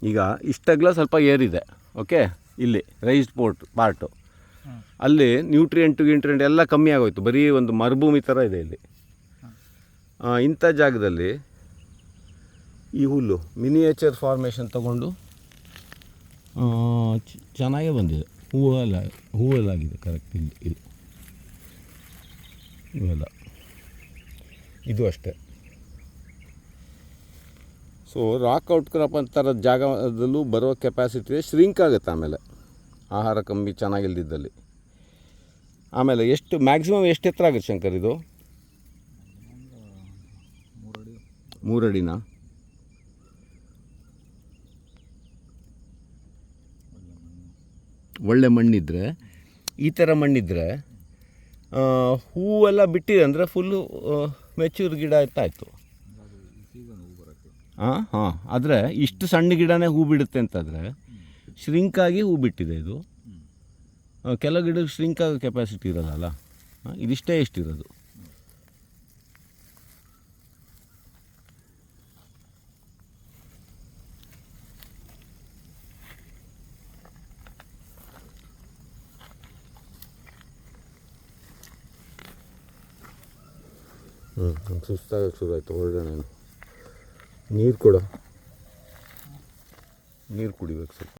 ಈಗ ಇಷ್ಟಾಗಲ ಸ್ವಲ್ಪ ಏರಿದೆ, ಓಕೆ. ಇಲ್ಲಿ ರೈಸ್ಡ್ ಪಾರ್ಟು ಅಲ್ಲಿ ನ್ಯೂಟ್ರಿಯೆಂಟ್ ಎಲ್ಲ ಕಮ್ಮಿ ಆಗೋಯ್ತು, ಬರೀ ಒಂದು ಮರುಭೂಮಿ ಥರ ಇದೆ ಇಲ್ಲಿ. ಇಂಥ ಜಾಗದಲ್ಲಿ ಈ ಹುಲ್ಲು ಮಿನಿಯೇಚರ್ ಫಾರ್ಮೇಷನ್ ತಗೊಂಡು ಚೆನ್ನಾಗೇ ಬಂದಿದೆ. ಹೂವೆಲ್ಲಾಗಿದೆ ಕರೆಕ್ಟ್. ಇಲ್ಲಿ ಇವೆಲ್ಲ ಇದು ಅಷ್ಟೇ. ಸೊ ರಾಕ್ ಔಟ್ಕ್ರಾಪ್ ಅಂತರ ಜಾಗದಲ್ಲೂ ಬರೋ ಕೆಪಾಸಿಟಿ ಶ್ರಿಂಕ್ ಆಗುತ್ತೆ ಆಮೇಲೆ, ಆಹಾರ ಕಮ್ಮಿ ಚೆನ್ನಾಗಿಲ್ದಿದ್ದಲ್ಲಿ. ಆಮೇಲೆ ಎಷ್ಟು ಮ್ಯಾಕ್ಸಿಮಮ್ ಎಷ್ಟು ಎತ್ತರ ಆಗುತ್ತೆ ಶಂಕರ್ ಇದು? 3 ಅಡಿನ? ಒಳ್ಳೆ ಮಣ್ಣಿದ್ರೆ, ಈ ಥರ ಮಣ್ಣಿದ್ರೆ ಹೂವೆಲ್ಲ ಬಿಟ್ಟಿದೆ ಅಂದರೆ ಫುಲ್ಲು ಮೆಚ್ಯೂರ್ ಗಿಡ ಆಯಿತು. ಹಾಂ ಆದರೆ ಇಷ್ಟು ಸಣ್ಣ ಗಿಡನೇ ಹೂ ಬಿಡುತ್ತೆ ಅಂತಂದರೆ ಶ್ರಿಂಕಾಗಿ ಹೂ ಬಿಟ್ಟಿದೆ ಇದು. ಕೆಲವು ಗಿಡಕ್ಕೆ ಶ್ರಿಂಕ್ ಆಗೋ ಕೆಪಾಸಿಟಿ ಇರೋದಲ್ಲ, ಇದಿಷ್ಟೇ ಎಷ್ಟಿರೋದು. ಸುಸ್ತಾಗಕ್ಕೆ ಶುರು ಆಯಿತು, ಹೊರಡೋಣ. ನೀರು ಕುಡಿಬೇಕು ಸ್ವಲ್ಪ.